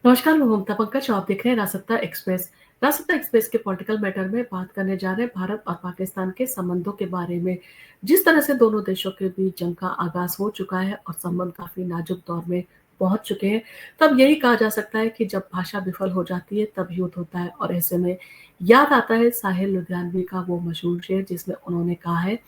नमस्कार, मैं ममता पंकज और आप देख रहे हैं रासत्ता एक्सप्रेस। रासत्ता एक्सप्रेस के पॉलिटिकल मैटर में बात करने जा रहे हैं भारत और पाकिस्तान के संबंधों के बारे में। जिस तरह से दोनों देशों के बीच जंग का आगाज हो चुका है और संबंध काफी नाजुक दौर में पहुंच चुके हैं, तब यही कहा जा सकता है कि जब भाषा विफल हो जाती है तब युद्ध होता है। और ऐसे में याद आता है साहिल लुधियानवी का वो मशहूर शेर जिसमें उन्होंने कहा है,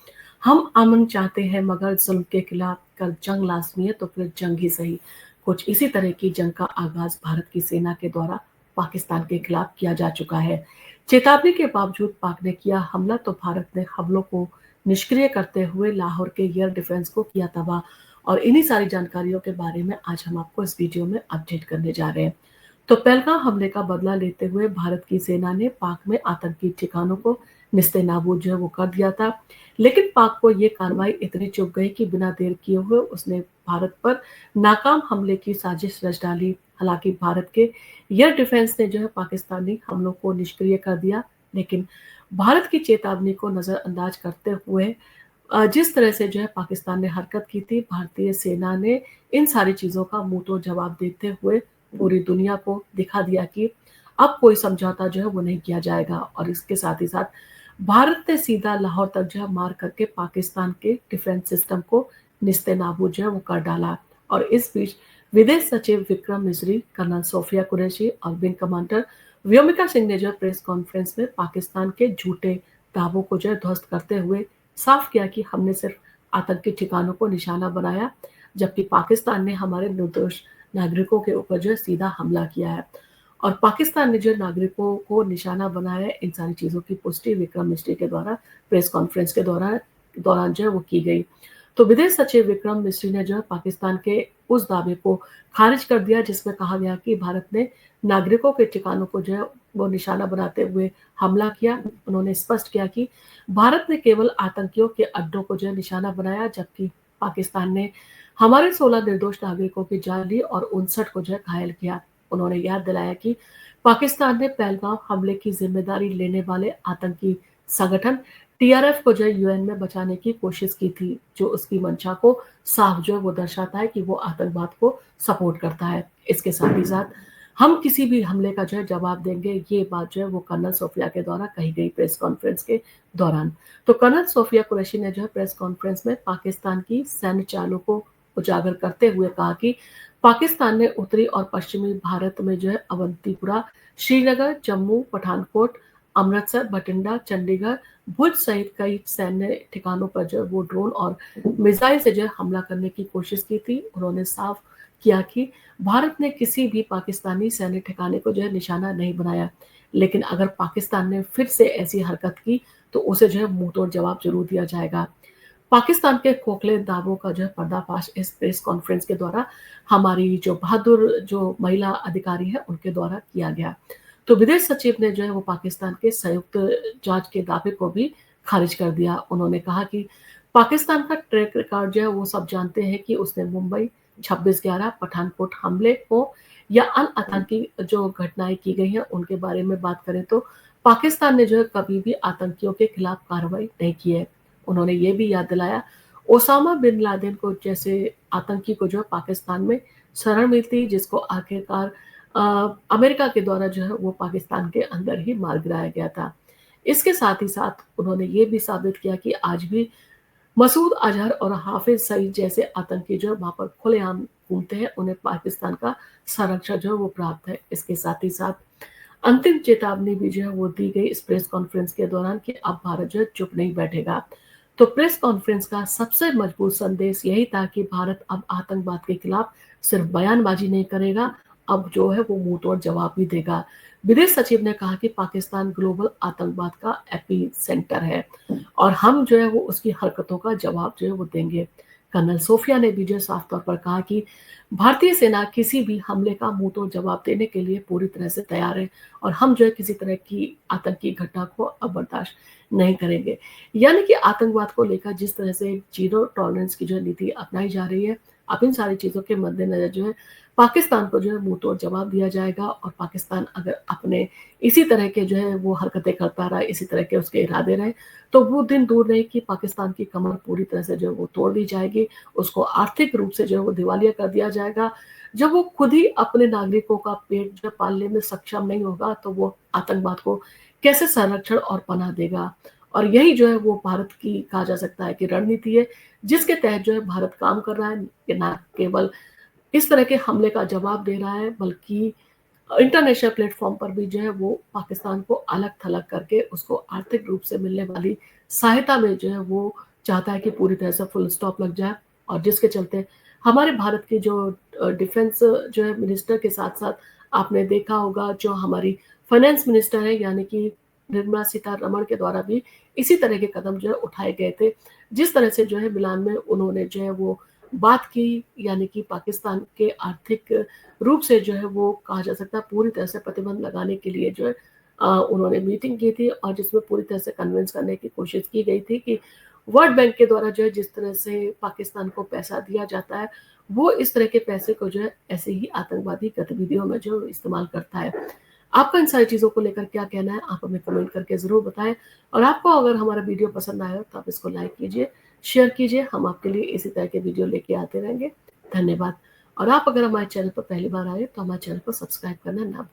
हम अमन चाहते हैं मगर जुल्म के खिलाफ कर जंग लाजमी है तो फिर जंग ही सही। कुछ इसी तरह की जंग का आगाज भारत की सेना के द्वारा पाकिस्तान के खिलाफ किया जा चुका है। चेतावनी के बावजूद पाक ने किया हमला तो भारत ने हमलों को निष्क्रिय करते हुए लाहौर के एयर डिफेंस को किया तबाह। और इन्हीं सारी जानकारियों के बारे में आज हम आपको इस वीडियो में अपडेट करने जा रहे हैं। तो पहलगाम हमले का बदला लेते हुए भारत की सेना ने पाक में आतंकी ठिकानों को निस्ते नाबूद जो है वो कर दिया था। लेकिन पाक को ये कार्रवाई इतनी चुभ गई कि बिना देर किए हुए उसने भारत पर नाकाम हमले की साजिश रच डाली। हालांकि भारत के एयर डिफेंस ने जो है पाकिस्तानी हमलों को निष्क्रिय कर दिया, लेकिन भारत की चेतावनी को नजरअंदाज करते हुए जिस तरह से जो है पाकिस्तान ने हरकत की थी, भारतीय सेना ने इन सारी चीजों का मुंह तोड़ जवाब देते हुए पूरी दुनिया को दिखा दिया कि अब कोई समझौता जो है वो नहीं किया जाएगा। और इसके साथ ही साथ भारत ने सीधा लाहौर तक जो है मार करके पाकिस्तान के डिफेंस सिस्टम को निस्ते नाबूद जो है वो कर डाला। और इस बीच विदेश सचिव विक्रम मिस्री, कर्नल सोफिया कुरैशी और विंग कमांडर व्योमिका सिंह ने जो है प्रेस कॉन्फ्रेंस में पाकिस्तान के झूठे दावों को जो है ध्वस्त करते हुए साफ किया कि हमने सिर्फ आतंकी ठिकानों को निशाना बनाया, जबकि पाकिस्तान ने हमारे निर्दोष नागरिकों के ऊपर जो है सीधा हमला किया है। और पाकिस्तान ने जो नागरिकों को निशाना बनाया है, इन सारी चीजों की पुष्टि विक्रम मिस्री के द्वारा प्रेस कॉन्फ्रेंस के दौरान दौरान जो है वो की गई। तो विदेश सचिव विक्रम मिस्री ने जो है पाकिस्तान के उस दावे को खारिज कर दिया जिसमें कहा गया कि भारत ने नागरिकों के ठिकानों को जो है वो निशाना बनाते हुए हमला किया। उन्होंने स्पष्ट किया कि भारत ने केवल आतंकियों के अड्डों को जो है निशाना बनाया, जबकि पाकिस्तान ने हमारे 16 निर्दोष नागरिकों की जान ली और 59 को जो है घायल किया। उन्होंने याद दिलाया कि पाकिस्तान ने पहलगाम हमले की जिम्मेदारी लेने वाले आतंकी संगठन टीआरएफ को जो है यूएन में बचाने की कोशिश की थी, जो उसकी मंशा को साफ जो है वो दर्शाता है कि वो आतंकवाद को सपोर्ट करता है। इसके साथ ही साथ हम किसी भी हमले का जो है जवाब देंगे, ये बात जो है वो कर्नल सोफिया के द्वारा कही गई प्रेस कॉन्फ्रेंस के दौरान। तो कर्नल सोफिया कुरैशी ने जो है प्रेस कॉन्फ्रेंस में पाकिस्तान की सैन्य चालों को उजागर करते हुए कहा कि पाकिस्तान ने उत्तरी और पश्चिमी भारत में जो है अवंतीपुरा, श्रीनगर, जम्मू, पठानकोट, अमृतसर, बठिंडा, चंडीगढ़, भुज सहित कई सैन्य ठिकानों पर जो है वो ड्रोन और मिसाइल से जो है हमला करने की कोशिश की थी। उन्होंने साफ किया कि भारत ने किसी भी पाकिस्तानी सैन्य ठिकाने को जो है निशाना नहीं बनाया, लेकिन अगर पाकिस्तान ने फिर से ऐसी हरकत की तो उसे जो है मुंह तोड़ जवाब जरूर दिया जाएगा। पाकिस्तान के खोखले दावों का जो है पर्दाफाश इस प्रेस कॉन्फ्रेंस के द्वारा हमारी जो बहादुर जो महिला अधिकारी है उनके द्वारा किया गया। तो विदेश सचिव ने जो है वो पाकिस्तान के संयुक्त जांच के दावे को भी खारिज कर दिया। उन्होंने कहा कि पाकिस्तान का ट्रैक रिकॉर्ड जो है वो सब जानते हैं कि उसने मुंबई 26/11 पठानकोट हमले हो या अन्य आतंकी जो घटनाएं की गई हैं उनके बारे में बात करें तो पाकिस्तान ने जो है कभी भी आतंकियों के खिलाफ कार्रवाई नहीं की है। उन्होंने ये भी याद दिलाया, ओसामा बिन लादेन को जैसे आतंकी को जो है पाकिस्तान में शरण मिलती, जिसको आखिरकार अमेरिका के द्वारा जो है वो पाकिस्तान के अंदर ही मार गिराया गया था। इसके साथ ही साथ उन्होंने ये भी साबित किया कि आज भी मसूद अजहर और हाफिज सईद जैसे आतंकी जो है वहां पर खुलेआम घूमते हैं, उन्हें पाकिस्तान का संरक्षण जो है वो प्राप्त है। इसके साथ ही साथ अंतिम चेतावनी भी जो है वो दी गई इस प्रेस कॉन्फ्रेंस के दौरान कि अब भारत जो है चुप नहीं बैठेगा। तो प्रेस कॉन्फ्रेंस का सबसे मजबूत संदेश यही था कि भारत अब आतंकवाद के खिलाफ सिर्फ बयानबाजी नहीं करेगा, अब जो है वो मुंह तोड़ जवाब भी देगा। विदेश सचिव ने कहा कि पाकिस्तान ग्लोबल आतंकवाद का एपी सेंटर है और हम जो है वो उसकी हरकतों का जवाब जो है वो देंगे। कर्नल सोफिया ने भी जो है साफ तौर पर कहा कि भारतीय सेना किसी भी हमले का मुंह तोड़ जवाब देने के लिए पूरी तरह से तैयार है और हम जो है किसी तरह की आतंकी घटना को अब बर्दाश्त नहीं करेंगे। यानी कि आतंकवाद को लेकर जिस तरह से जीरो टॉलरेंस की जो नीति अपनाई जा रही है, अब इन सारी चीज़ों के मद्देनज़र जो है पाकिस्तान को जो है मुँह तोड़ जवाब दिया जाएगा और पाकिस्तान अगर अपने इसी तरह के जो है वो हरकतें करता रहा, इसी तरह के उसके इरादे रहे, तो वो दिन दूर नहीं कि पाकिस्तान की कमर पूरी तरह से जो है वो तोड़ दी जाएगी, उसको आर्थिक रूप से जो है वो दिवालिया कर दिया जाएगा। जब वो खुद ही अपने नागरिकों का पेट जो पालने में सक्षम नहीं होगा, तो वो आतंकवाद को कैसे संरक्षण और पनाह देगा? और यही जो है वो भारत की कहा जा सकता है कि रणनीति है, जिसके तहत जो है भारत काम कर रहा है, कि ना केवल इस तरह के हमले का जवाब दे रहा है, बल्कि इंटरनेशनल प्लेटफ़ॉर्म पर भी जो है वो पाकिस्तान को अलग-थलग करके उसको आर्थिक रूप से मिलने वाली सहायता में जो है वो चाहता है कि पूरी तरह से फुल स्टॉप लग जाए और जिसके चलते हमारे भारत की जो डिफेंस जो है मिनिस्टर के साथ-साथ आपने देखा होगा जो हमारी फाइनेंस मिनिस्टर है यानी कि निर्मला सीतारमण के द्वारा भी इसी तरह के कदम जो है उठाए गए थे। जिस तरह से जो है मिलान में उन्होंने जो है वो बात की यानी कि पाकिस्तान के आर्थिक रूप से जो है वो कहा जा सकता है पूरी तरह से प्रतिबंध लगाने के लिए जो है उन्होंने मीटिंग की थी और जिसमें पूरी तरह से कन्विंस करने की कोशिश की गई थी कि वर्ल्ड बैंक के द्वारा जो है जिस तरह से पाकिस्तान को पैसा दिया जाता है, वो इस तरह के पैसे को जो है ऐसे ही आतंकवादी गतिविधियों में जो इस्तेमाल करता है। आपका इन सारी चीज़ों को लेकर क्या कहना है? आप हमें कमेंट करके ज़रूर बताएँ और आपको अगर हमारा वीडियो पसंद आया हो तो आप इसको लाइक कीजिए, शेयर कीजिए, हम आपके लिए इसी तरह के वीडियो लेके आते रहेंगे। धन्यवाद और आप अगर हमारे चैनल पर पहली बार आए तो हमारे चैनल को सब्सक्राइब करना ना भूलें।